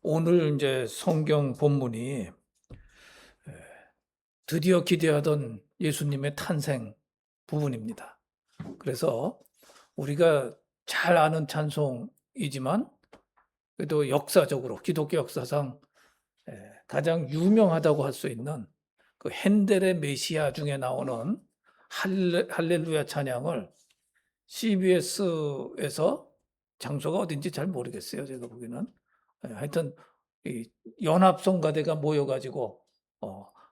오늘 이제 성경 본문이 드디어 기대하던 예수님의 탄생 부분입니다. 그래서 우리가 잘 아는 찬송이지만 그래도 역사적으로 기독교 역사상 가장 유명하다고 할 수 있는 그 핸델의 메시아 중에 나오는 할렐루야 찬양을 CBS에서 장소가 어딘지 잘 모르겠어요. 제가 보기에는. 하여튼 이 연합성가대가 모여가지고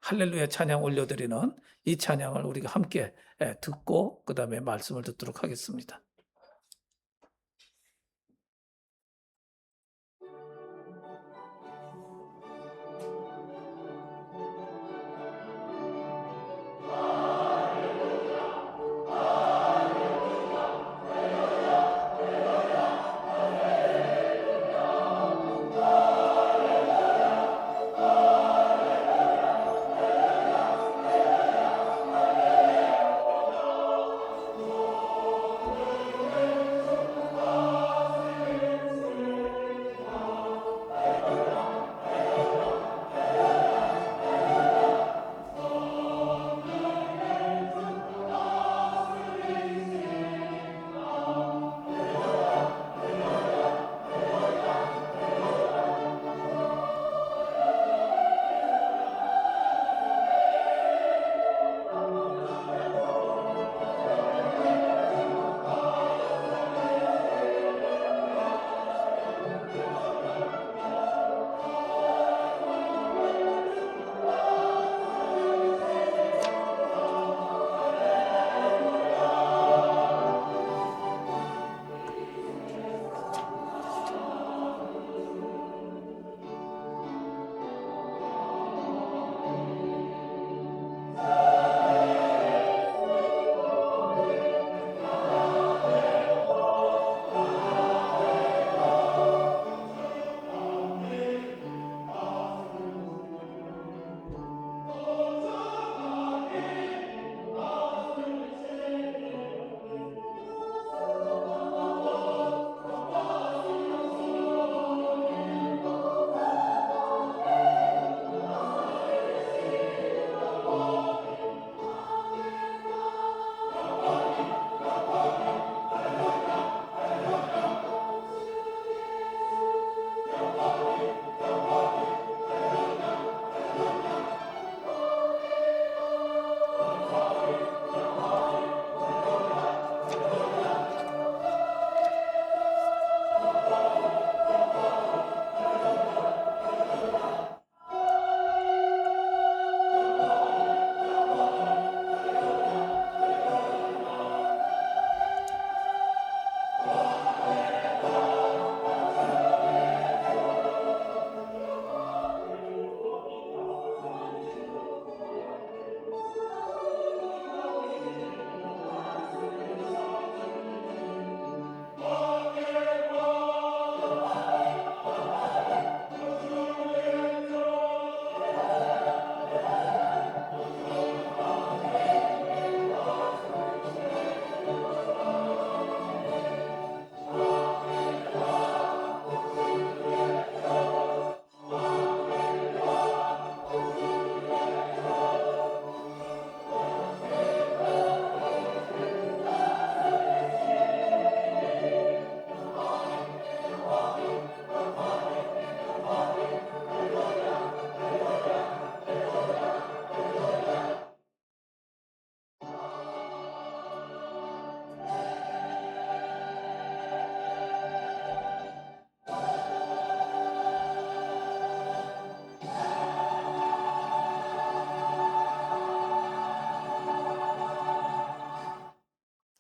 할렐루야 찬양 올려드리는 이 찬양을 우리가 함께 듣고 그 다음에 말씀을 듣도록 하겠습니다.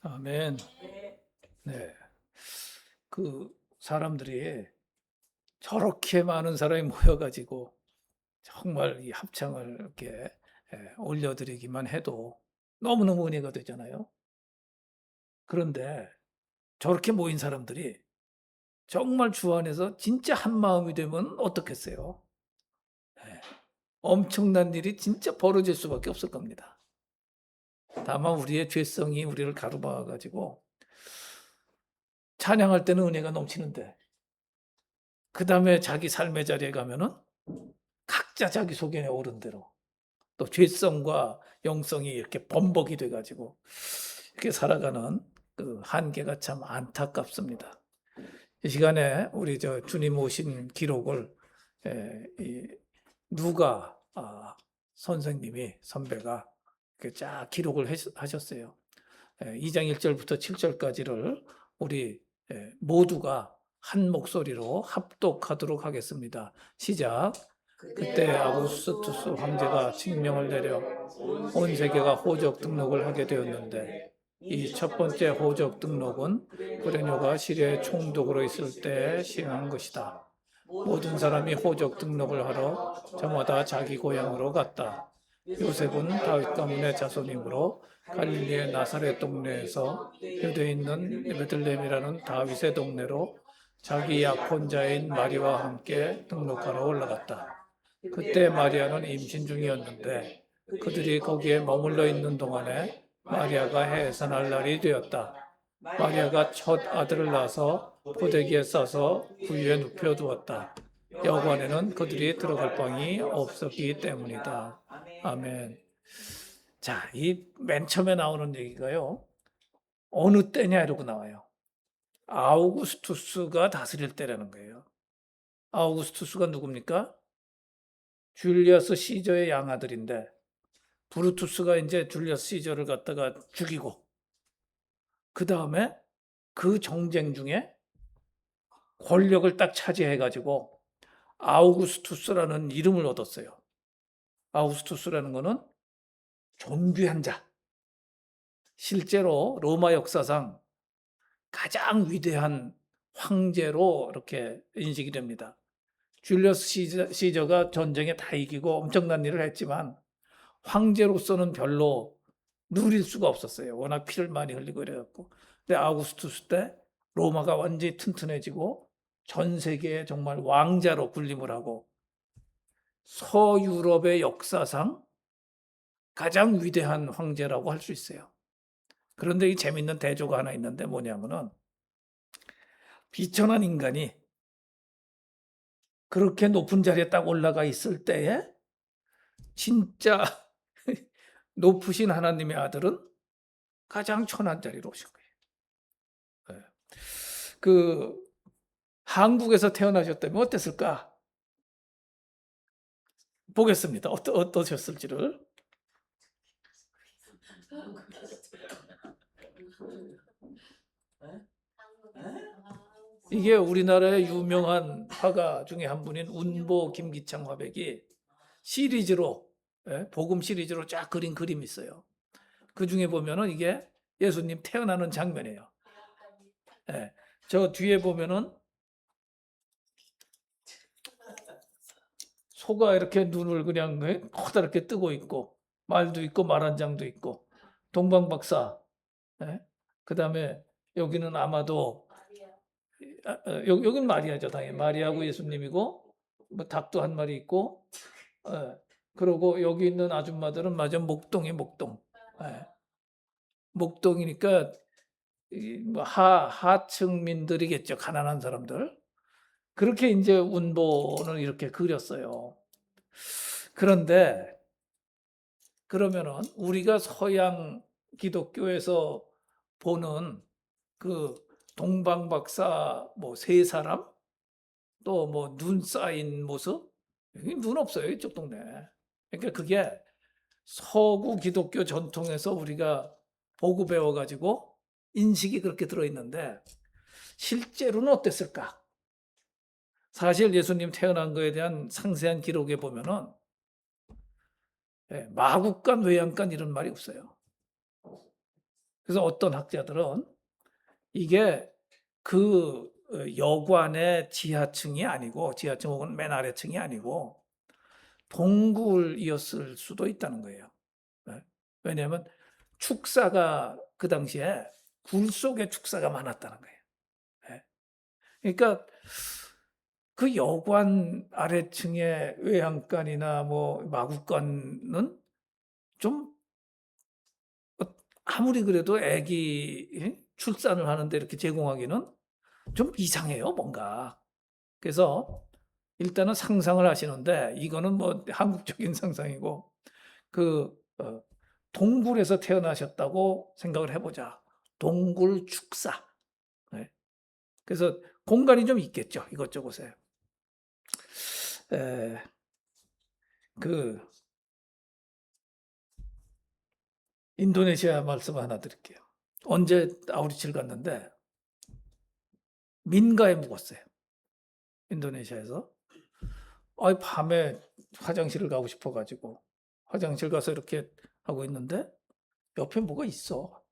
아멘. 네. 그 사람들이 저렇게 많은 사람이 모여가지고 정말 이 합창을 이렇게 올려드리기만 해도 너무너무 은혜가 되잖아요. 그런데 저렇게 모인 사람들이 정말 주 안에서 진짜 한 마음이 되면 어떻겠어요? 예. 엄청난 일이 진짜 벌어질 수밖에 없을 겁니다. 다만 우리의 죄성이 우리를 가로막아 가지고 찬양할 때는 은혜가 넘치는데 그다음에 자기 삶의 자리에 가면은 각자 자기 소견에 오른 대로 또 죄성과 영성이 이렇게 범벅이 돼 가지고 이렇게 살아가는 그 한계가 참 안타깝습니다. 이 시간에 우리 주님 오신 기록을 이 누가 선생님이 선배가 이렇게 쫙 기록을 하셨어요. 2장 1절부터 7절까지를 우리 모두가 한 목소리로 합독하도록 하겠습니다. 시작. 그때 아구스투스 황제가 칙령을 내려 온 세계가 호적 등록을 하게 되었는데 이 첫 번째 호적 등록은 구레뇨가 시리아의 총독으로 있을 때 시행한 것이다. 모든 사람이 호적 등록을 하러 저마다 자기 고향으로 갔다. 요셉은 다윗 가문의 자손이므로 갈릴리의 나사렛 동네에서 유대에 있는 베들레헴이라는 다윗의 동네로 자기 약혼자인 마리아와 함께 등록하러 올라갔다. 그때 마리아는 임신 중이었는데 그들이 거기에 머물러 있는 동안에 마리아가 해산할 날이 되었다. 마리아가 첫 아들을 낳아서 포대기에 싸서 구유에 눕혀 두었다. 여관에는 그들이 들어갈 방이 없었기 때문이다. 아멘. 자, 이 맨 처음에 나오는 얘기가요. 어느 때냐 이러고 나와요. 아우구스투스가 다스릴 때라는 거예요. 아우구스투스가 누굽니까? 줄리어스 시저의 양아들인데 브루투스가 이제 줄리어스 시저를 갖다가 죽이고 그 다음에 그 정쟁 중에 권력을 딱 차지해 가지고 아우구스투스라는 이름을 얻었어요. 아우구스투스라는 거는 존귀한 자. 실제로 로마 역사상 가장 위대한 황제로 이렇게 인식이 됩니다. 줄리어스 시저가 전쟁에 다 이기고 엄청난 일을 했지만 황제로서는 별로 누릴 수가 없었어요. 워낙 피를 많이 흘리고 이래갖고. 근데 아우구스투스 때 로마가 완전히 튼튼해지고 전 세계에 정말 왕자로 군림을 하고 서유럽의 역사상 가장 위대한 황제라고 할 수 있어요. 그런데 이 재밌는 대조가 하나 있는데 뭐냐면은 비천한 인간이 그렇게 높은 자리에 딱 올라가 있을 때에 진짜 높으신 하나님의 아들은 가장 천한 자리로 오신 거예요. 네. 그 한국에서 태어나셨다면 어땠을까? 보겠습니다. 어떠셨을지를. 이게 우리나라의 유명한 화가 중에 한 분인 운보 김기창 화백이 시리즈로 복음 시리즈로 쫙 그린 그림이 있어요. 그 중에 보면은 이게 예수님 태어나는 장면이에요. 예, 저 뒤에 보면은 소가 이렇게 눈을 그냥 커다랗게 뜨고 있고 말도 있고 말 한 장도 있고 동방박사. 그다음에 여기는 아마도 여기는 마리아죠. 당연히 마리아고 예수님이고 뭐 닭도 한 마리 있고 그리고 여기 있는 아줌마들은 맞아 목동이 목동. 목동이니까 뭐 하층민들이겠죠. 가난한 사람들. 그렇게 이제 운보는 이렇게 그렸어요. 그런데 그러면은 우리가 서양 기독교에서 보는 그 동방박사 뭐 세 사람 또 뭐 눈 쌓인 모습 여기 눈 없어요 이쪽 동네. 그러니까 그게 서구 기독교 전통에서 우리가 보고 배워가지고 인식이 그렇게 들어있는데 실제로는 어땠을까? 사실 예수님 태어난 거에 대한 상세한 기록에 보면은 마국간 외양간 이런 말이 없어요. 그래서 어떤 학자들은 이게 그 여관의 지하층이 아니고 지하층 혹은 맨 아래층이 아니고 동굴이었을 수도 있다는 거예요. 왜냐하면 축사가 그 당시에 굴 속에 축사가 많았다는 거예요. 그러니까 그 여관 아래층의 외양간이나 뭐 마구간은 좀 아무리 그래도 아기 출산을 하는데 이렇게 제공하기는 좀 이상해요, 뭔가. 그래서 일단은 상상을 하시는데 이거는 뭐 한국적인 상상이고 그 동굴에서 태어나셨다고 생각을 해보자. 동굴 축사. 네. 그래서 공간이 좀 있겠죠. 이것저것에. 그 인도네시아 말씀 하나 드릴게요. 언제 아우리치를 갔는데 민가에 묵었어요. 인도네시아에서. 밤에 화장실을 가고 싶어가지고 화장실 가서 이렇게 하고 있는데 옆에 뭐가 있어.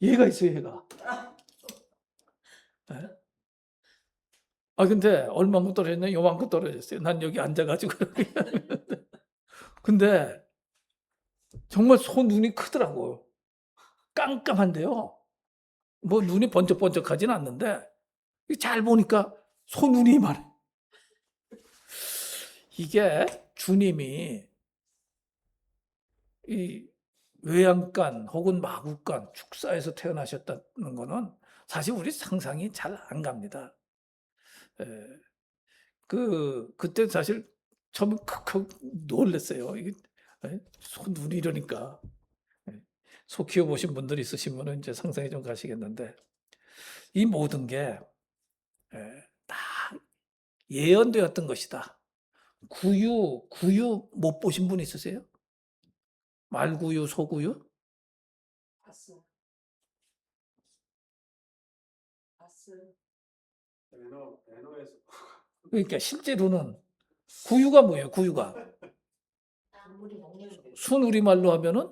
얘가 있어요, 얘가. 네? 근데 얼마만큼 떨어졌냐? 요만큼 떨어졌어요. 난 여기 앉아가지고. 근데 정말 눈이 크더라고요. 깜깜한데요. 뭐 눈이 번쩍번쩍하진 않는데 잘 보니까 눈이 이만해. 이게 주님이 이 외양간 혹은 마구간 축사에서 태어나셨다는 거는 사실 우리 상상이 잘 안 갑니다. 그때 사실 처음에 크크 놀랐어요. 이게 눈이 이러니까. 소 키워보신 분들 있으시면 이제 상상이 좀 가시겠는데 이 모든 게 다 예언되었던 것이다. 구유 못 보신 분 있으세요? 말구유, 소구유? 봤어. 애너에서 그러니까 실제로는 구유가 뭐예요? 구유가 순우리말로 하면은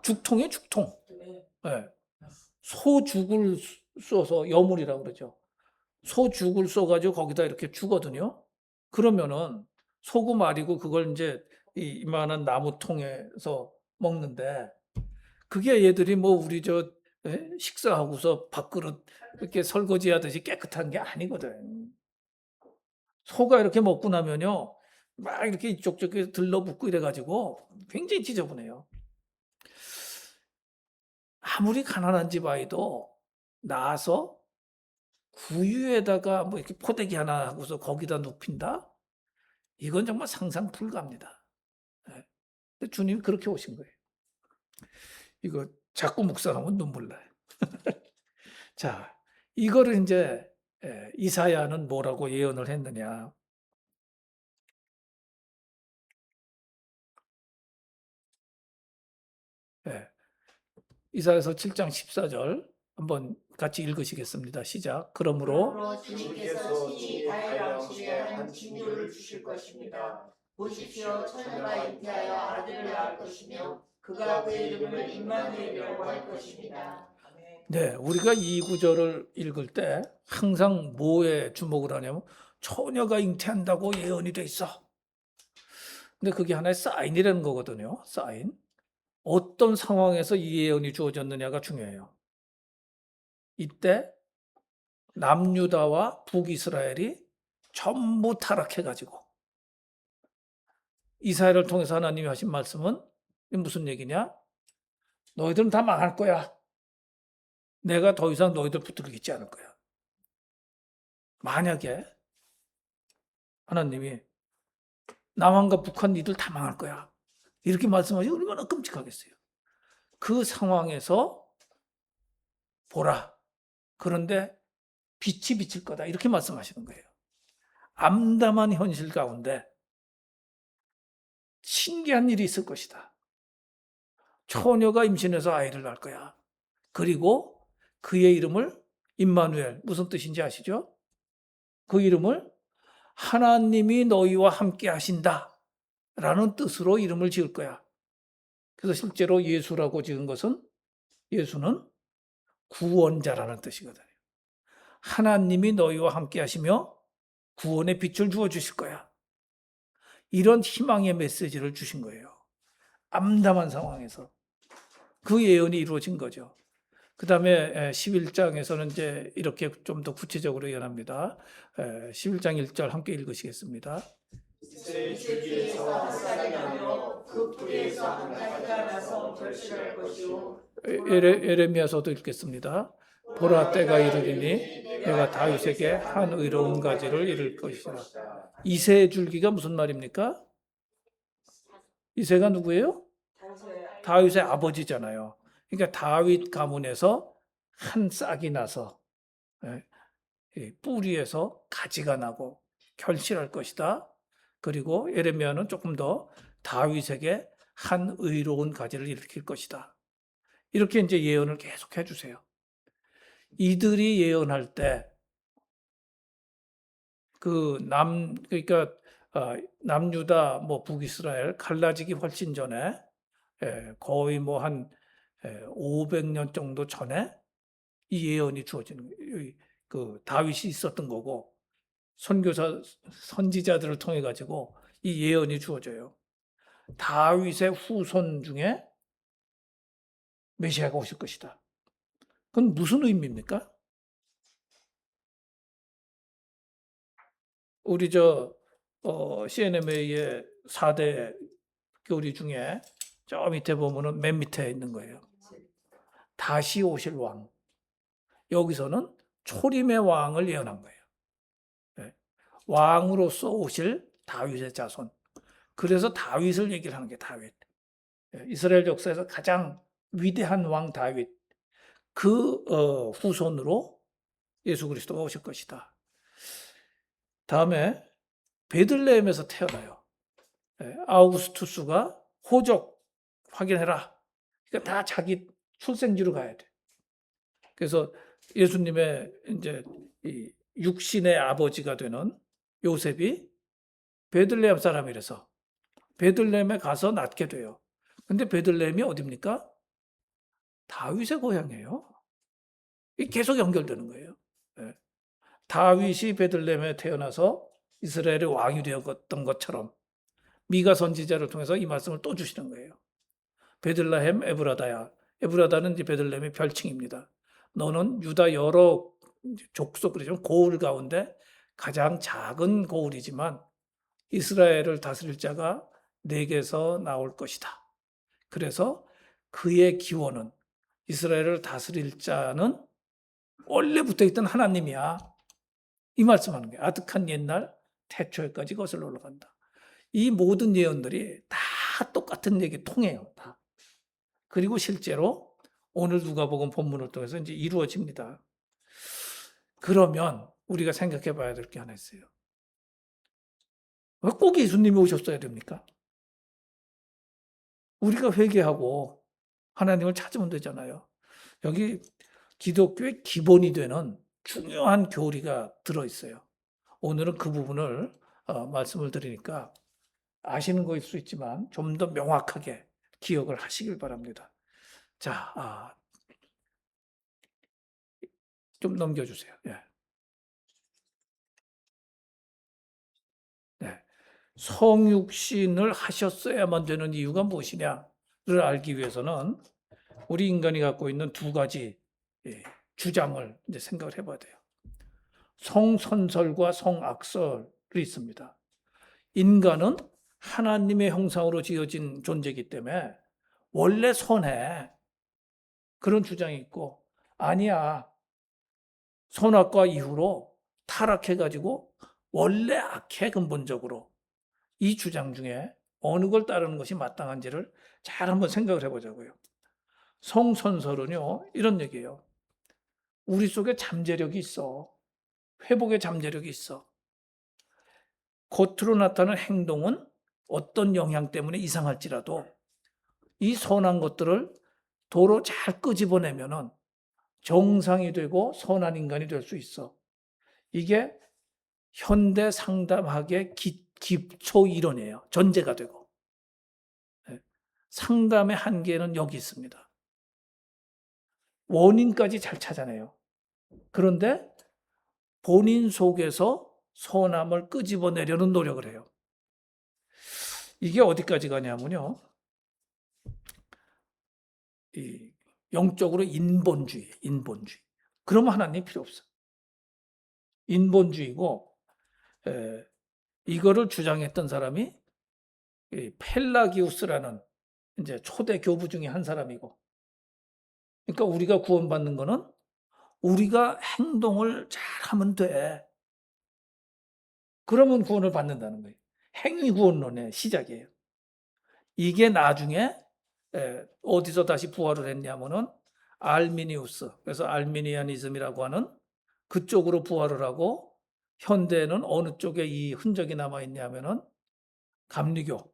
죽통이에요, 죽통. 네. 소죽을 쏘서 여물이라고 그러죠. 소죽을 쏘가지고 거기다 이렇게 주거든요. 그러면은 소금 알이고 그걸 이제 이만한 나무통에서 먹는데 그게 얘들이 뭐 우리 식사하고서 밥그릇 이렇게 설거지 하듯이 깨끗한 게 아니거든. 소가 이렇게 먹고 나면요. 막 이렇게 이쪽 저쪽 들러붙고 이래가지고 굉장히 지저분해요. 아무리 가난한 집 아이도 나와서 구유에다가 뭐 이렇게 포대기 하나 하고서 거기다 눕힌다? 이건 정말 상상 불가합니다. 예. 근데 주님이 그렇게 오신 거예요. 이거 자꾸 묵상하면 눈물 나요. 자, 이거를 이제 이사야는 뭐라고 예언을 했느냐? 이사야서 7장 14절 한번 같이 읽으시겠습니다. 시작. 그러므로 주님께서 친히 다윗 왕실에 한 징조를 주실 것입니다. 보십시오, 처녀가 잉태하여 아들을 낳을 것이며 그가 그의 이름을 임마누엘이라고 할 것입니다. 네, 우리가 이 구절을 읽을 때 항상 뭐에 주목을 하냐면 처녀가 잉태한다고 예언이 돼 있어. 근데 그게 하나의 사인이라는 거거든요. 사인. 어떤 상황에서 이 예언이 주어졌느냐가 중요해요. 이때 남유다와 북이스라엘이 전부 타락해가지고 이스라엘을 통해서 하나님이 하신 말씀은 무슨 얘기냐? 너희들은 다 망할 거야. 내가 더 이상 너희들 붙들리지 않을 거야. 만약에 하나님이 남한과 북한 니들 다 망할 거야. 이렇게 말씀하시면 얼마나 끔찍하겠어요. 그 상황에서 보라. 그런데 빛이 비칠 거다. 이렇게 말씀하시는 거예요. 암담한 현실 가운데 신기한 일이 있을 것이다. 처녀가 임신해서 아이를 낳을 거야. 그리고 그의 이름을 임마누엘, 무슨 뜻인지 아시죠? 그 이름을 하나님이 너희와 함께 하신다 라는 뜻으로 이름을 지을 거야. 그래서 실제로 예수라고 지은 것은 예수는 구원자라는 뜻이거든요. 하나님이 너희와 함께 하시며 구원의 빛을 주어 주실 거야. 이런 희망의 메시지를 주신 거예요. 암담한 상황에서. 그 예언이 이루어진 거죠. 그 다음에 11장에서는 이제 이렇게 좀 더 구체적으로 예언합니다. 11장 1절 함께 읽으시겠습니다. 새 줄기에서 한 쌀이 나며 그 뿌리에서 한 가지가 나서 결실할 것이요. 에레미야서도 읽겠습니다. 보라 때가 이르리니 내가 다윗에게 한 의로운 가지를 이룰 것이라. 이새의 줄기가 무슨 말입니까? 이새가 누구예요? 다윗의 아버지잖아요. 그러니까 다윗 가문에서 한 싹이 나서 이 뿌리에서 가지가 나고 결실할 것이다. 그리고 예레미야는 조금 더 다윗에게 한 의로운 가지를 일으킬 것이다. 이렇게 이제 예언을 계속 해주세요. 이들이 예언할 때 그러니까 남유다 뭐 북이스라엘 갈라지기 훨씬 전에 거의 뭐 한 500년 정도 전에 이 예언이 주어지는 거예요. 그 다윗이 있었던 거고 선지자들을 통해 가지고 이 예언이 주어져요. 다윗의 후손 중에 메시아가 오실 것이다. 그건 무슨 의미입니까? 우리 CNMA의 4대 교리 중에 저 밑에 보면은 맨 밑에 있는 거예요. 다시 오실 왕. 여기서는 초림의 왕을 예언한 거예요. 네. 왕으로서 오실 다윗의 자손. 그래서 다윗을 얘기를 하는 게 다윗. 이스라엘 역사에서 가장 위대한 왕 다윗. 그 후손으로 예수 그리스도가 오실 것이다. 다음에 베들레헴에서 태어나요. 아우구스투스가 호적 확인해라. 그러니까 다 자기 출생지로 가야 돼. 그래서 예수님의 이제 이 육신의 아버지가 되는 요셉이 베들레헴 사람이라서 베들레헴에 가서 낳게 돼요. 근데 베들레헴이 어디입니까? 다윗의 고향이에요. 이게 계속 연결되는 거예요. 다윗이 베들레헴에 태어나서 이스라엘의 왕이 되었던 것처럼 미가 선지자를 통해서 이 말씀을 또 주시는 거예요. 베들레헴 에브라다야. 에브라다는 이제 베들레헴의 별칭입니다. 너는 유다 여러 족속, 그러죠. 고을 가운데 가장 작은 고을이지만 이스라엘을 다스릴 자가 내게서 나올 것이다. 그래서 그의 기원은 이스라엘을 다스릴 자는 원래 붙어 있던 하나님이야. 이 말씀하는 거예요. 아득한 옛날 태초에까지 거슬러 올라간다. 이 모든 예언들이 다 똑같은 얘기 통해요. 다. 그리고 실제로 오늘 누가복음 본문을 통해서 이제 이루어집니다. 그러면 우리가 생각해 봐야 될 게 하나 있어요. 왜 꼭 예수님이 오셨어야 됩니까? 우리가 회개하고 하나님을 찾으면 되잖아요. 여기 기독교의 기본이 되는 중요한 교리가 들어있어요. 오늘은 그 부분을 말씀을 드리니까 아시는 거일 수 있지만 좀 더 명확하게 기억을 하시길 바랍니다. 자, 좀 넘겨주세요. 예. 네. 성육신을 하셨어야만 되는 이유가 무엇이냐를 알기 위해서는 우리 인간이 갖고 있는 두 가지 주장을 이제 생각을 해봐야 돼요. 성선설과 성악설이 있습니다. 인간은 하나님의 형상으로 지어진 존재이기 때문에 원래 선해. 그런 주장이 있고, 아니야. 선악과 이후로 타락해가지고 원래 악해 근본적으로. 이 주장 중에 어느 걸 따르는 것이 마땅한지를 잘 한번 생각을 해보자고요. 성선설은요, 이런 얘기예요. 우리 속에 잠재력이 있어. 회복의 잠재력이 있어. 겉으로 나타나는 행동은 어떤 영향 때문에 이상할지라도 이 선한 것들을 도로 잘 끄집어내면은 정상이 되고 선한 인간이 될 수 있어. 이게 현대 상담학의 기초 이론이에요. 전제가 되고. 상담의 한계는 여기 있습니다. 원인까지 잘 찾아내요. 그런데 본인 속에서 선함을 끄집어내려는 노력을 해요. 이게 어디까지 가냐면요. 이 영적으로 인본주의. 그러면 하나님 필요 없어. 인본주의고 이거를 주장했던 사람이 펠라기우스라는 이제 초대 교부 중에 한 사람이고, 그러니까 우리가 구원받는 거는 우리가 행동을 잘하면 돼. 그러면 구원을 받는다는 거예요. 행위 구원론의 시작이에요. 이게 나중에 어디서 다시 부활을 했냐면은 알미니우스, 그래서 알미니아니즘이라고 하는 그쪽으로 부활을 하고, 현대에는 어느 쪽에 이 흔적이 남아 있냐면은 감리교,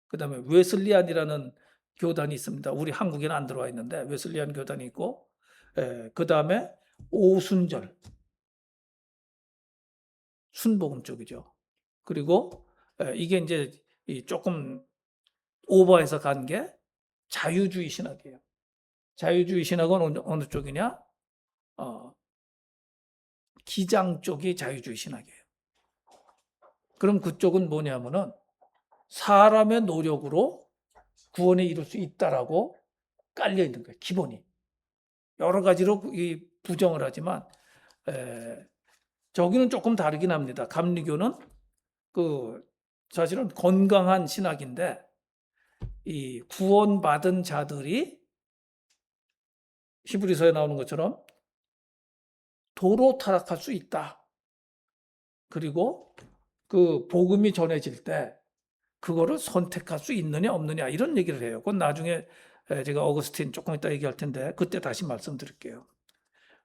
그다음에 웨슬리안이라는 교단이 있습니다. 우리 한국에는 안 들어와 있는데 웨슬리안 교단이 있고, 그다음에 오순절, 순복음 쪽이죠. 그리고 이게 이제 조금 오버해서 간 게 자유주의 신학이에요. 자유주의 신학은 어느 쪽이냐? 기장 쪽이 자유주의 신학이에요. 그럼 그쪽은 뭐냐면은 사람의 노력으로 구원에 이룰 수 있다라고 깔려 있는 거예요. 기본이. 여러 가지로 이 부정을 하지만 저기는 조금 다르긴 합니다. 감리교는 사실은 건강한 신학인데, 이 구원받은 자들이 히브리서에 나오는 것처럼 도로 타락할 수 있다. 그리고 그 복음이 전해질 때 그거를 선택할 수 있느냐 없느냐 이런 얘기를 해요. 그건 나중에 제가 어거스틴 조금 이따 얘기할 텐데 그때 다시 말씀드릴게요.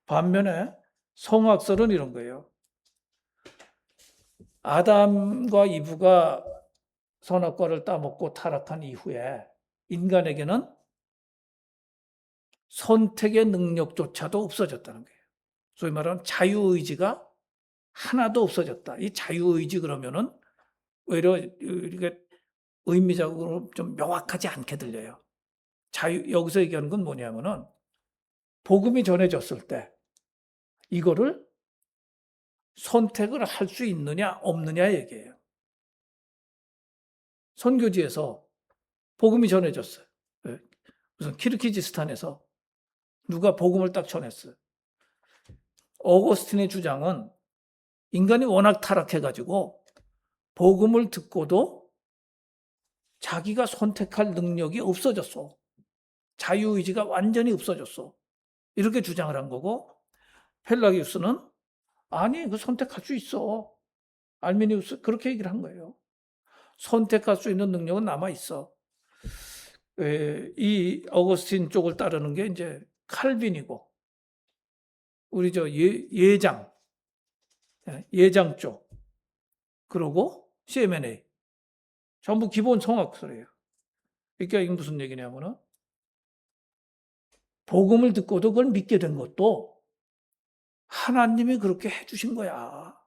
반면에 성학설은 이런 거예요. 아담과 이브가 선악과를 따먹고 타락한 이후에 인간에게는 선택의 능력조차도 없어졌다는 거예요. 소위 말하는 자유의지가 하나도 없어졌다. 이 자유의지 그러면은 오히려 이게 의미적으로 좀 명확하지 않게 들려요. 여기서 얘기하는 건 뭐냐면은 복음이 전해졌을 때 이거를 선택을 할 수 있느냐 없느냐 얘기예요. 선교지에서 복음이 전해졌어요. 무슨 키르기즈스탄에서 누가 복음을 딱 전했어요. 어거스틴의 주장은 인간이 워낙 타락해가지고 복음을 듣고도 자기가 선택할 능력이 없어졌어. 자유의지가 완전히 없어졌어. 이렇게 주장을 한 거고, 펠라기우스는 아니, 그 선택할 수 있어. 알미니우스 그렇게 얘기를 한 거예요. 선택할 수 있는 능력은 남아 있어. 이 어거스틴 쪽을 따르는 게 이제 칼빈이고, 우리 예장 쪽, 그리고 CMNA 전부 기본 성악설이에요. 그러니까 이게 무슨 얘기냐면은 복음을 듣고도 그걸 믿게 된 것도 하나님이 그렇게 해주신 거야.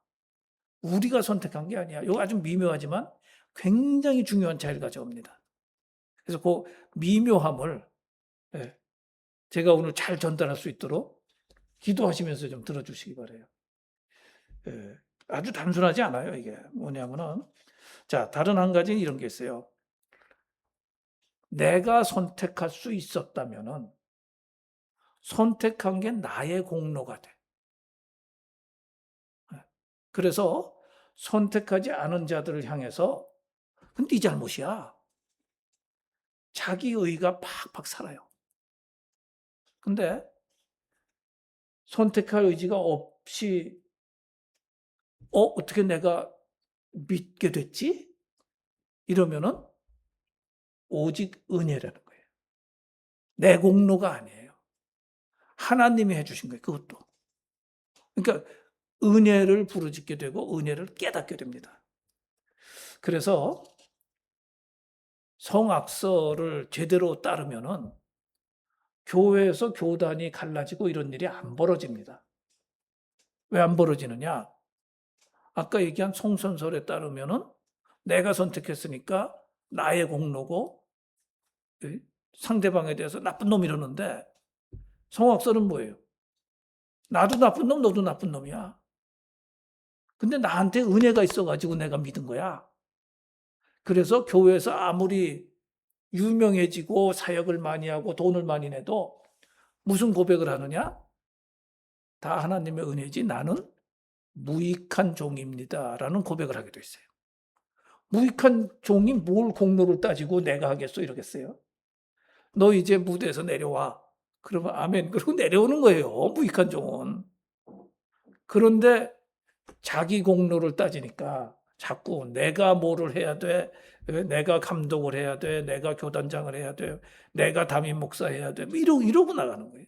우리가 선택한 게 아니야. 이거 아주 미묘하지만 굉장히 중요한 차이를 가져옵니다. 그래서 그 미묘함을 제가 오늘 잘 전달할 수 있도록 기도하시면서 좀 들어주시기 바래요. 아주 단순하지 않아요. 이게 뭐냐면은, 자, 다른 한 가지는 이런 게 있어요. 내가 선택할 수 있었다면은 선택한 게 나의 공로가 돼. 그래서 선택하지 않은 자들을 향해서 그건 네 잘못이야. 자기 의가 팍팍 살아요. 근데 선택할 의지가 없이 어떻게 내가 믿게 됐지? 이러면은 오직 은혜라는 거예요. 내 공로가 아니에요. 하나님이 해주신 거예요. 그것도. 그러니까 은혜를 부르짖게 되고 은혜를 깨닫게 됩니다. 그래서 성악설을 제대로 따르면은 교회에서 교단이 갈라지고 이런 일이 안 벌어집니다. 왜 안 벌어지느냐? 아까 얘기한 성선설에 따르면은 내가 선택했으니까 나의 공로고 상대방에 대해서 나쁜 놈 이러는데, 성악설은 뭐예요? 나도 나쁜 놈, 너도 나쁜 놈이야. 근데 나한테 은혜가 있어가지고 내가 믿은 거야. 그래서 교회에서 아무리 유명해지고 사역을 많이 하고 돈을 많이 내도 무슨 고백을 하느냐? 다 하나님의 은혜지 나는 무익한 종입니다. 라는 고백을 하게 돼 있어요. 무익한 종이 뭘 공로를 따지고 내가 하겠어 이러겠어요? 너 이제 무대에서 내려와. 그러면 아멘. 그러고 내려오는 거예요. 무익한 종은. 그런데 자기 공로를 따지니까 자꾸 내가 뭐를 해야 돼, 내가 감독을 해야 돼, 내가 교단장을 해야 돼, 내가 담임 목사 해야 돼, 뭐 이러고 나가는 거예요.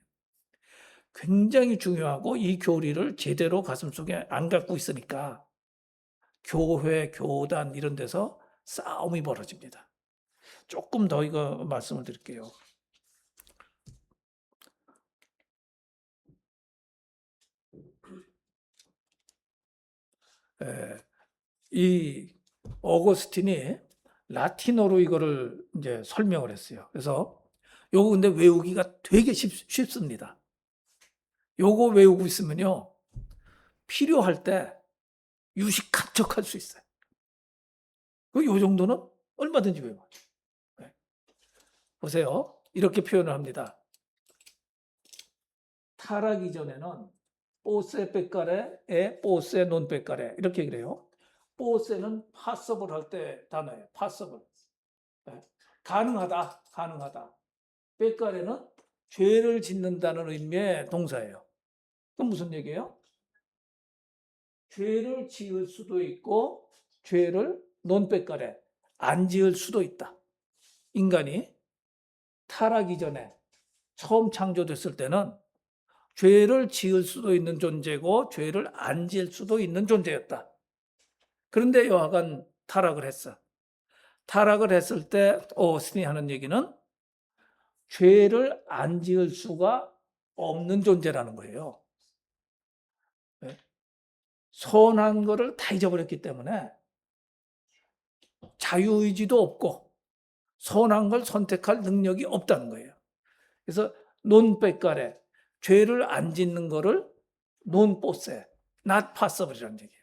굉장히 중요하고 이 교리를 제대로 가슴속에 안 갖고 있으니까 교회, 교단 이런 데서 싸움이 벌어집니다. 조금 더 이거 말씀을 드릴게요. 이 어거스틴이 라틴어로 이거를 이제 설명을 했어요. 그래서 요거 근데 외우기가 되게 쉽습니다. 요거 외우고 있으면요, 필요할 때 유식합격할 수 있어요. 요 정도는 얼마든지 외워요. 네. 보세요. 이렇게 표현을 합니다. 타락 이전에는 뽀세 빼까레에 뽀세 논 빼까레 이렇게 얘기를 해요. 뽀세는 파서블 할 때 단어예요. 파서블. 네. 가능하다. 빼까레는 죄를 짓는다는 의미의 동사예요. 그럼 무슨 얘기예요? 죄를 지을 수도 있고 죄를 논 빼까레 안 지을 수도 있다. 인간이 타락 이전에 처음 창조됐을 때는 죄를 지을 수도 있는 존재고 죄를 안 지을 수도 있는 존재였다. 그런데 여하간 타락을 했어. 타락을 했을 때 오스틴이 하는 얘기는 죄를 안 지을 수가 없는 존재라는 거예요. 선한 거를 다 잊어버렸기 때문에 자유의지도 없고 선한 걸 선택할 능력이 없다는 거예요. 그래서 논백가래 죄를 안 짓는 거를 논뽀세 not possible이라는 얘기예요.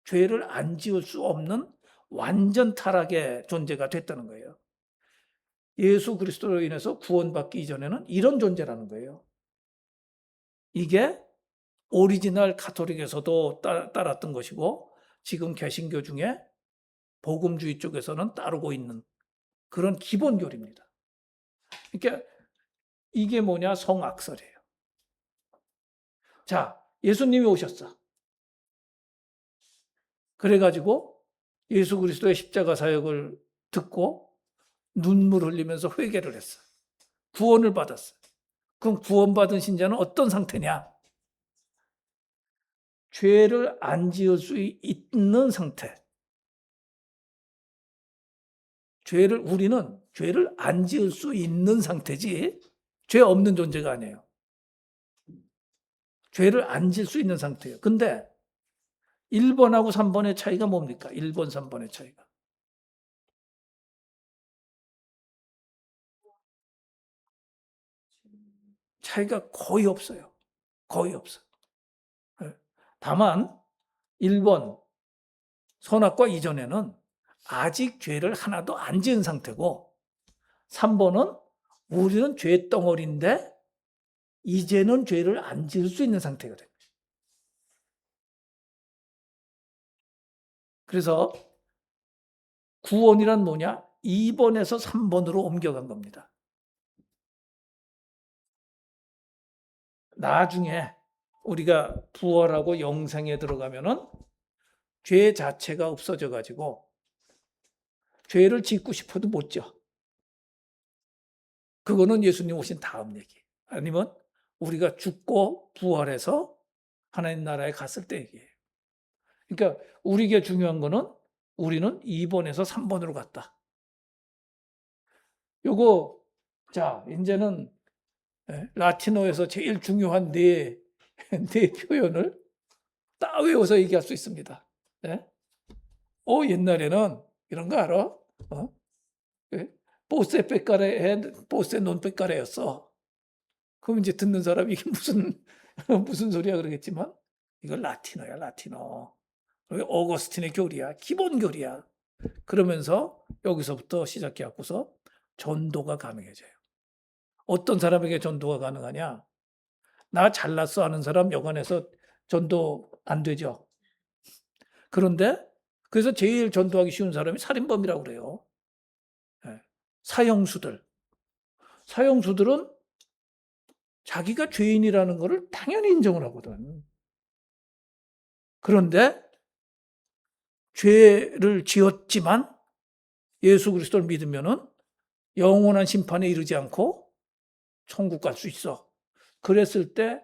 죄를 안 지을 수 없는 완전 타락의 존재가 됐다는 거예요. 예수 그리스도로 인해서 구원받기 이전에는 이런 존재라는 거예요. 이게 오리지널 가톨릭에서도 따랐던 것이고 지금 개신교 중에 복음주의 쪽에서는 따르고 있는 그런 기본 교리입니다. 그러니까 이게 뭐냐? 성악설이에요. 자, 예수님이 오셨어. 그래가지고 예수 그리스도의 십자가 사역을 듣고 눈물 흘리면서 회개를 했어. 구원을 받았어. 그럼 구원받은 신자는 어떤 상태냐? 죄를 안 지을 수 있는 상태. 우리는 죄를 안 지을 수 있는 상태지 죄 없는 존재가 아니에요. 죄를 안 지을 수 있는 상태예요. 근데 1번하고 3번의 차이가 뭡니까? 1번, 3번의 차이가. 차이가 거의 없어요. 거의 없어요. 다만 1번 선악과 이전에는 아직 죄를 하나도 안 지은 상태고 3번은 우리는 죄 덩어리인데 이제는 죄를 안 지을 수 있는 상태가 됩니다. 그래서 구원이란 뭐냐? 2번에서 3번으로 옮겨간 겁니다. 나중에 우리가 부활하고 영생에 들어가면은 죄 자체가 없어져 가지고 죄를 짓고 싶어도 못 져. 그거는 예수님 오신 다음 얘기. 아니면 우리가 죽고 부활해서 하나님 나라에 갔을 때 얘기예요. 그러니까 우리에게 중요한 거는 우리는 2번에서 3번으로 갔다. 요거 자 이제는 라틴어에서 제일 중요한 네 표현을 딱 외워서 얘기할 수 있습니다. 옛날에는 이런 거 알아? 보세 빼까레, 보세 논 빼까레였어. 그럼 이제 듣는 사람이 이게 무슨 소리야 그러겠지만 이건 라틴어야, 라틴어. 어거스틴의 교리야, 기본 교리야. 그러면서 여기서부터 시작해 갖고서 전도가 가능해져요. 어떤 사람에게 전도가 가능하냐? 나 잘났어 하는 사람 여관에서 전도 안 되죠. 그런데 그래서 제일 전도하기 쉬운 사람이 살인범이라고 그래요. 사형수들은 자기가 죄인이라는 것을 당연히 인정을 하거든. 그런데 죄를 지었지만 예수 그리스도를 믿으면은 영원한 심판에 이르지 않고 천국 갈 수 있어. 그랬을 때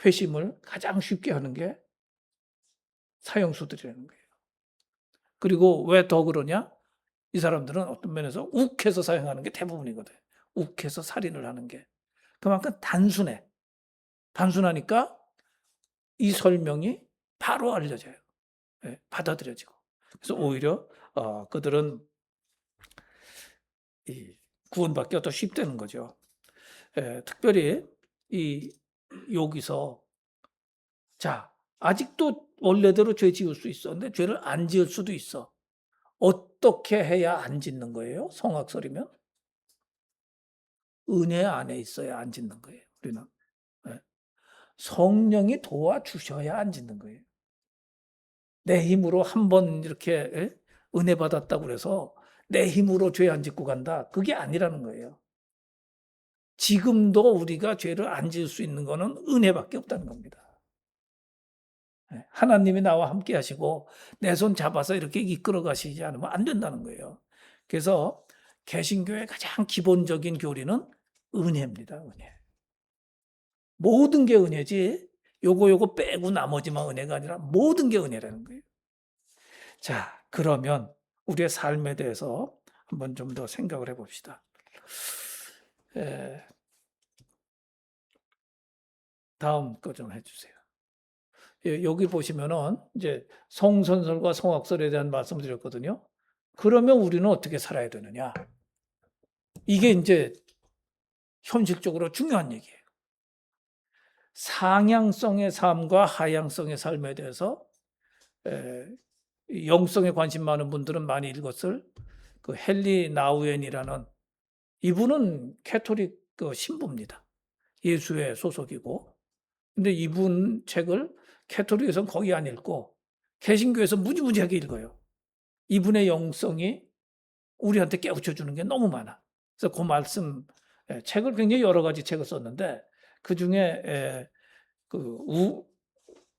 회심을 가장 쉽게 하는 게 사형수들이라는 거예요. 그리고 왜 더 그러냐? 이 사람들은 어떤 면에서 욱해서 사형하는 게 대부분이거든. 욱해서 살인을 하는 게. 그만큼 단순해. 단순하니까 이 설명이 바로 알려져요. 예, 받아들여지고. 그래서 오히려 그들은 이 구원받기가 더 쉽다는 거죠. 예, 특별히 이 여기서 자 아직도 원래대로 죄 지을 수 있어. 근데 죄를 안 지을 수도 있어. 어떻게 해야 안 짓는 거예요? 성악설이면 은혜 안에 있어야 안 짓는 거예요. 우리는 예. 성령이 도와주셔야 안 짓는 거예요. 내 힘으로 한번 이렇게 예? 은혜 받았다고 그래서 내 힘으로 죄 안 짓고 간다. 그게 아니라는 거예요. 지금도 우리가 죄를 안 지을 수 있는 거는 은혜밖에 없다는 겁니다. 예, 하나님이 나와 함께 하시고 내 손 잡아서 이렇게 이끌어 가시지 않으면 안 된다는 거예요. 그래서 개신교의 가장 기본적인 교리는 은혜입니다. 은혜. 모든 게 은혜지 요거 빼고 나머지만 은혜가 아니라 모든 게 은혜라는 거예요. 자, 그러면 우리의 삶에 대해서 한번 좀 더 생각을 해봅시다. 다음 거 좀 해주세요. 예, 여기 보시면은 이제 성선설과 성악설에 대한 말씀을 드렸거든요. 그러면 우리는 어떻게 살아야 되느냐? 이게 이제 현실적으로 중요한 얘기예요. 상향성의 삶과 하향성의 삶에 대해서 영성에 관심 많은 분들은 많이 읽었을 그 헨리 나우엔이라는 이분은 캐토릭 그 신부입니다. 예수회 소속이고. 근데 이분 책을 캐토릭에서는 거의 안 읽고 개신교에서 무지무지하게 읽어요. 이분의 영성이 우리한테 깨우쳐 주는 게 너무 많아. 그래서 그 말씀 책을 굉장히 여러 가지 책을 썼는데 그 중에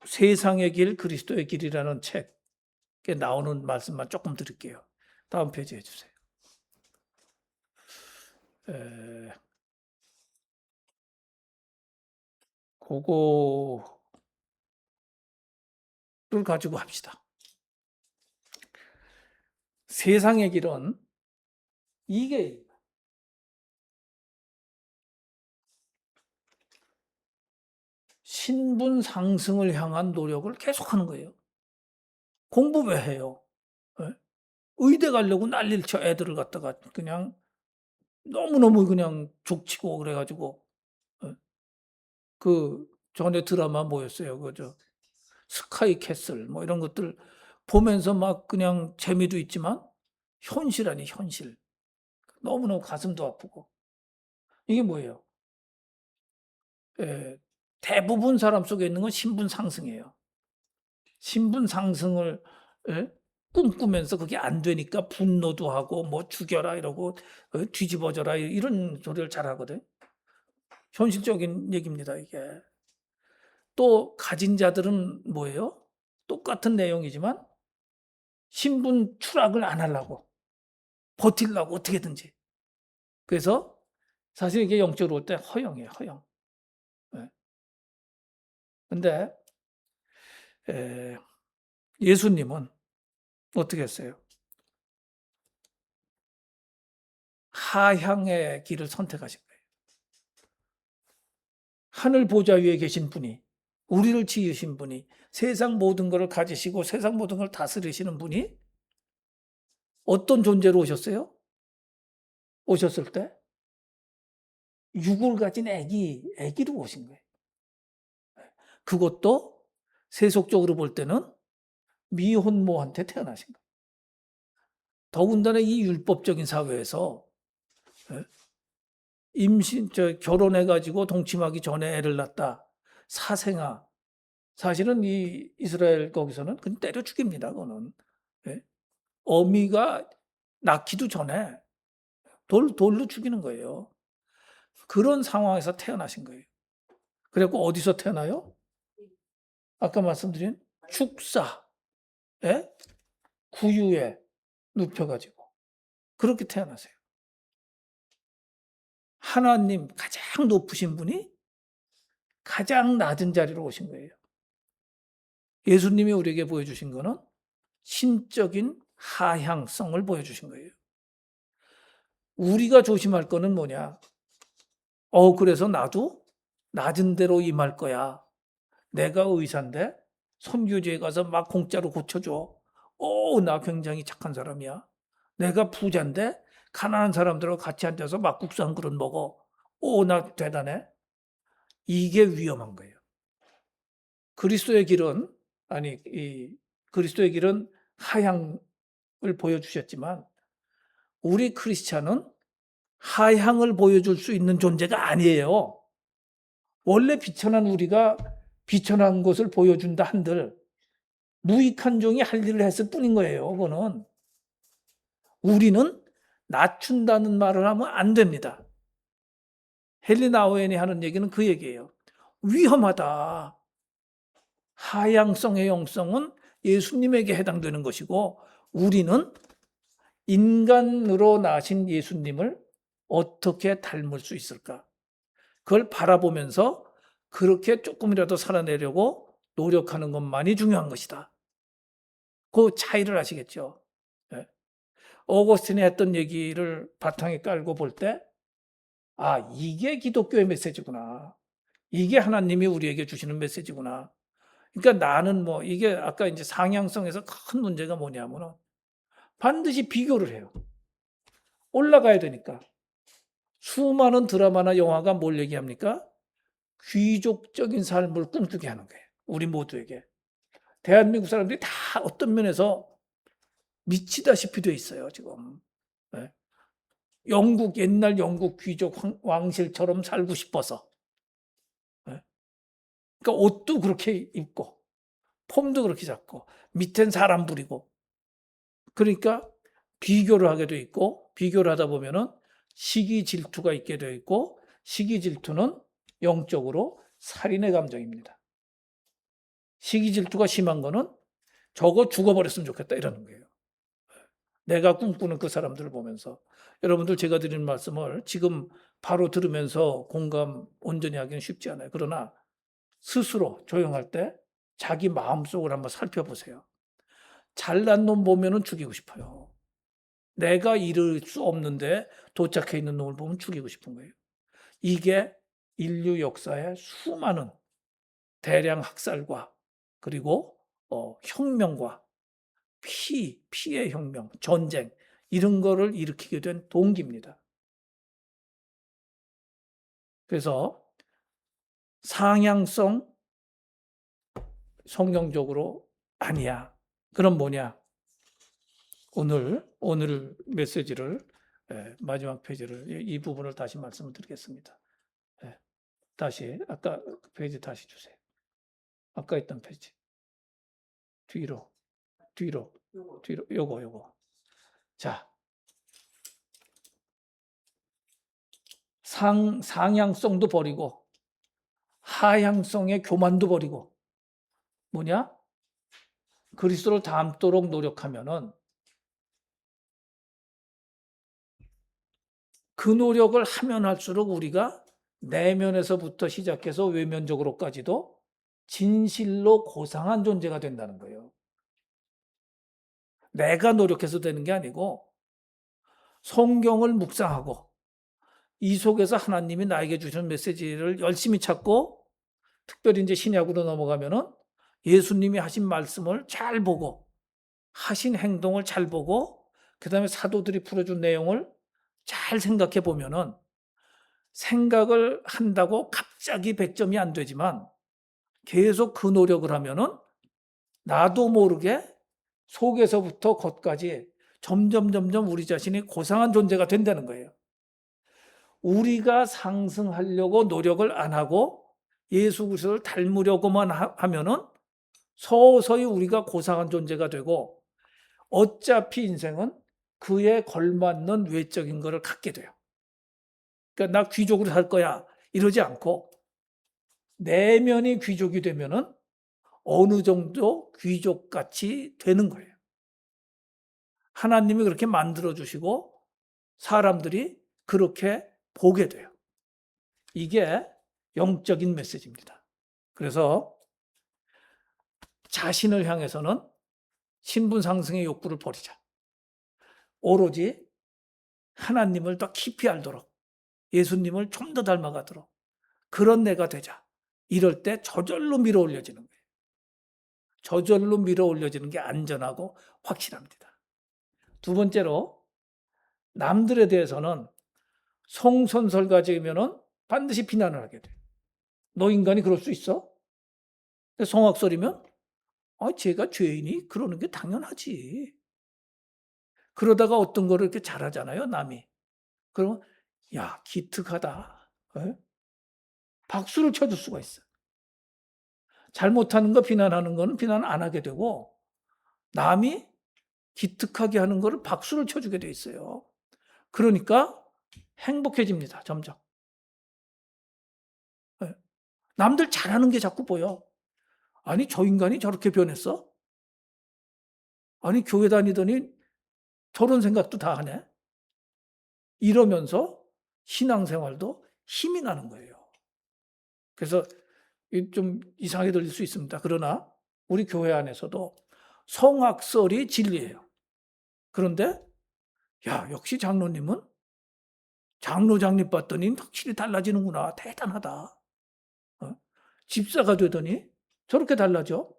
세상의 길 그리스도의 길이라는 책에 나오는 말씀만 조금 드릴게요. 다음 페이지 해주세요. 그거를 가지고 합시다. 세상의 길은 이게 신분 상승을 향한 노력을 계속하는 거예요. 공부 왜 해요? 예? 의대 가려고 난리를 쳐 애들을 갖다가 그냥 너무너무 그냥 족치고 그래가지고 예? 그 전에 드라마 뭐였어요? 그저 스카이 캐슬 뭐 이런 것들 보면서 막 그냥 재미도 있지만 현실 아니 현실. 너무너무 가슴도 아프고. 이게 뭐예요? 대부분 사람 속에 있는 건 신분 상승이에요. 신분 상승을 예? 꿈꾸면서 그게 안 되니까 분노도 하고 뭐 죽여라 이러고 뒤집어져라 이런 소리를 잘 하거든. 현실적인 얘기입니다, 이게. 또 가진 자들은 뭐예요? 똑같은 내용이지만 신분 추락을 안 하려고 버틸라고 어떻게든지. 그래서 사실 이게 영적으로 볼 때 허영이에요, 허영. 예. 근데 예수님은 어떻게 했어요? 하향의 길을 선택하신 거예요. 하늘 보좌 위에 계신 분이 우리를 지으신 분이 세상 모든 것을 가지시고 세상 모든 걸 다스리시는 분이 어떤 존재로 오셨어요? 오셨을 때 육을 가진 아기로 오신 거예요. 그것도 세속적으로 볼 때는 미혼모한테 태어나신 거예요. 더군다나 이 율법적인 사회에서 결혼해가지고 동침하기 전에 애를 낳았다. 사생아. 사실은 이 이스라엘 거기서는 그냥 때려 죽입니다. 그거는. 예? 어미가 낳기도 전에 돌로 죽이는 거예요. 그런 상황에서 태어나신 거예요. 그래갖고 어디서 태어나요? 아까 말씀드린 축사, 예? 구유에 눕혀가지고 그렇게 태어나세요. 하나님 가장 높으신 분이 가장 낮은 자리로 오신 거예요. 예수님이 우리에게 보여주신 거는 신적인 하향성을 보여주신 거예요. 우리가 조심할 거는 뭐냐? 그래서 나도 낮은 데로 임할 거야. 내가 의사인데 선교지에 가서 막 공짜로 고쳐줘. 나 굉장히 착한 사람이야. 내가 부자인데 가난한 사람들하고 같이 앉아서 막국수 한 그릇 먹어. 나 대단해. 이게 위험한 거예요. 그리스도의 길은 그리스도의 길은 하향을 보여주셨지만 우리 크리스찬은 하향을 보여줄 수 있는 존재가 아니에요. 원래 비천한 우리가 비천한 것을 보여준다 한들 무익한 종이 할 일을 했을 뿐인 거예요. 그거는 우리는 낮춘다는 말을 하면 안 됩니다. 헨리 나우엔이 하는 얘기는 그 얘기예요. 위험하다. 하향성의 영성은 예수님에게 해당되는 것이고 우리는 인간으로 나신 예수님을 어떻게 닮을 수 있을까? 그걸 바라보면서 그렇게 조금이라도 살아내려고 노력하는 것만이 중요한 것이다. 그 차이를 아시겠죠? 예. 어거스틴이 했던 얘기를 바탕에 깔고 볼 때, 이게 기독교의 메시지구나. 이게 하나님이 우리에게 주시는 메시지구나. 그러니까 나는 이게 아까 이제 상향성에서 큰 문제가 뭐냐면은 반드시 비교를 해요. 올라가야 되니까. 수많은 드라마나 영화가 뭘 얘기합니까? 귀족적인 삶을 꿈꾸게 하는 거예요. 우리 모두에게. 대한민국 사람들이 다 어떤 면에서 미치다시피 돼 있어요, 지금. 네. 옛날 영국 귀족 왕실처럼 살고 싶어서. 네. 그러니까 옷도 그렇게 입고, 폼도 그렇게 잡고, 밑엔 사람 부리고. 그러니까 비교를 하게 돼 있고, 비교를 하다 보면은 시기 질투가 있게 돼 있고, 시기 질투는 영적으로 살인의 감정입니다. 시기 질투가 심한 거는 저거 죽어버렸으면 좋겠다 이러는 거예요. 내가 꿈꾸는 그 사람들을 보면서 여러분들 제가 드리는 말씀을 지금 바로 들으면서 공감 온전히 하기는 쉽지 않아요. 그러나 스스로 조용할 때 자기 마음속을 한번 살펴보세요. 잘난 놈 보면은 죽이고 싶어요. 내가 이룰 수 없는데 도착해 있는 놈을 보면 죽이고 싶은 거예요. 이게 인류 역사의 수많은 대량 학살과 그리고 혁명과 피의 혁명, 전쟁 이런 거를 일으키게 된 동기입니다. 그래서 상향성 성경적으로 아니야. 그럼 뭐냐? 오늘 메시지를 마지막 페이지를 이 부분을 다시 말씀을 드리겠습니다. 다시 아까 그 페이지 다시 주세요. 아까 있던 페이지 뒤로 요거 자 상향성도 버리고 하향성의 교만도 버리고 뭐냐? 그리스도를 닮도록 노력하면은 그 노력을 하면 할수록 우리가 내면에서부터 시작해서 외면적으로까지도 진실로 고상한 존재가 된다는 거예요. 내가 노력해서 되는 게 아니고 성경을 묵상하고 이 속에서 하나님이 나에게 주신 메시지를 열심히 찾고 특별히 이제 신약으로 넘어가면은 예수님이 하신 말씀을 잘 보고 하신 행동을 잘 보고 그다음에 사도들이 풀어준 내용을 잘 생각해 보면은 생각을 한다고 갑자기 100점이 안 되지만 계속 그 노력을 하면은 나도 모르게 속에서부터 겉까지 점점 우리 자신이 고상한 존재가 된다는 거예요. 우리가 상승하려고 노력을 안 하고 예수 그리스도를 닮으려고만 하면은 서서히 우리가 고상한 존재가 되고 어차피 인생은 그에 걸맞는 외적인 것을 갖게 돼요. 그러니까 나 귀족으로 살 거야 이러지 않고 내면이 귀족이 되면은 어느 정도 귀족같이 되는 거예요. 하나님이 그렇게 만들어 주시고 사람들이 그렇게 보게 돼요. 이게 영적인 메시지입니다. 그래서 자신을 향해서는 신분 상승의 욕구를 버리자. 오로지 하나님을 더 깊이 알도록, 예수님을 좀 더 닮아가도록 그런 내가 되자. 이럴 때 저절로 밀어 올려지는 거예요. 저절로 밀어 올려지는 게 안전하고 확실합니다. 두 번째로 남들에 대해서는 성선설가지면은 반드시 비난을 하게 돼. 너 인간이 그럴 수 있어? 성악설이면 제가 죄인이 그러는 게 당연하지. 그러다가 어떤 거를 이렇게 잘하잖아요, 남이. 그러면 야, 기특하다. 에? 박수를 쳐줄 수가 있어. 잘못하는 거 비난하는 거는 비난 안 하게 되고 남이 기특하게 하는 거를 박수를 쳐주게 돼 있어요. 그러니까 행복해집니다, 점점. 예. 남들 잘하는 게 자꾸 보여. 아니, 저 인간이 저렇게 변했어? 아니, 교회 다니더니 저런 생각도 다 하네? 이러면서 신앙생활도 힘이 나는 거예요. 그래서 좀 이상하게 들릴 수 있습니다. 그러나 우리 교회 안에서도 성악설이 진리예요. 그런데 역시 장로님은 장로장님 봤더니 확실히 달라지는구나. 대단하다. 집사가 되더니 저렇게 달라져.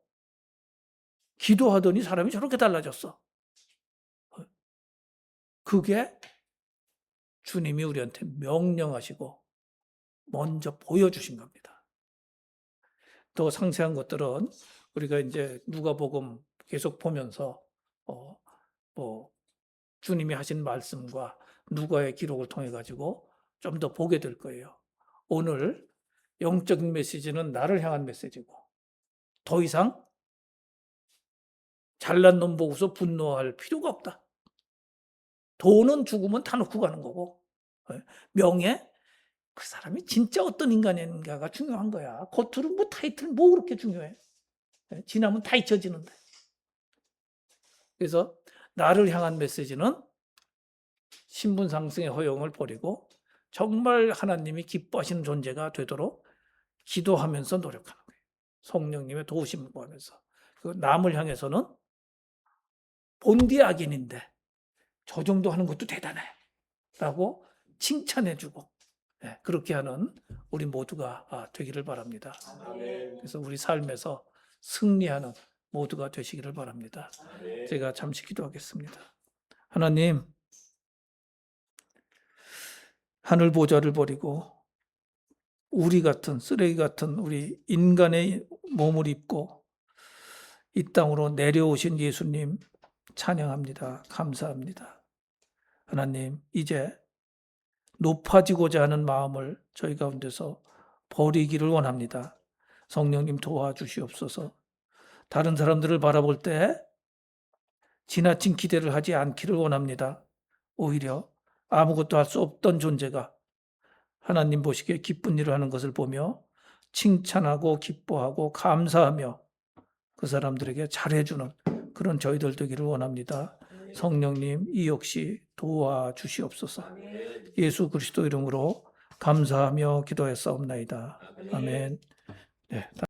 기도하더니 사람이 저렇게 달라졌어. 그게 주님이 우리한테 명령하시고 먼저 보여주신 겁니다. 더 상세한 것들은 우리가 이제 누가복음 계속 보면서 주님이 하신 말씀과 누가의 기록을 통해 가지고 좀 더 보게 될 거예요. 오늘 영적인 메시지는 나를 향한 메시지고 더 이상 잘난 놈 보고서 분노할 필요가 없다. 돈은 죽으면 다 놓고 가는 거고 명예 그 사람이 진짜 어떤 인간인가가 중요한 거야. 겉으로 뭐 타이틀 뭐 그렇게 중요해. 지나면 다 잊혀지는데. 그래서 나를 향한 메시지는 신분 상승의 허용을 버리고 정말 하나님이 기뻐하시는 존재가 되도록 기도하면서 노력하는 거예요. 성령님의 도우심을 구하면서. 남을 향해서는 본디 악인인데 저 정도 하는 것도 대단해 라고 칭찬해주고 그렇게 하는 우리 모두가 되기를 바랍니다. 그래서 우리 삶에서 승리하는 모두가 되시기를 바랍니다. 제가 잠시 기도하겠습니다. 하나님, 하늘 보좌를 버리고 우리 같은 쓰레기 같은 우리 인간의 몸을 입고 이 땅으로 내려오신 예수님 찬양합니다. 감사합니다. 하나님, 이제 높아지고자 하는 마음을 저희 가운데서 버리기를 원합니다. 성령님 도와주시옵소서. 다른 사람들을 바라볼 때 지나친 기대를 하지 않기를 원합니다. 오히려 아무것도 할 수 없던 존재가 하나님 보시기에 기쁜 일을 하는 것을 보며 칭찬하고 기뻐하고 감사하며 그 사람들에게 잘해주는 그런 저희들 되기를 원합니다. 성령님 이 역시 도와주시옵소서. 예수 그리스도 이름으로 감사하며 기도했사옵나이다. 아멘. 네.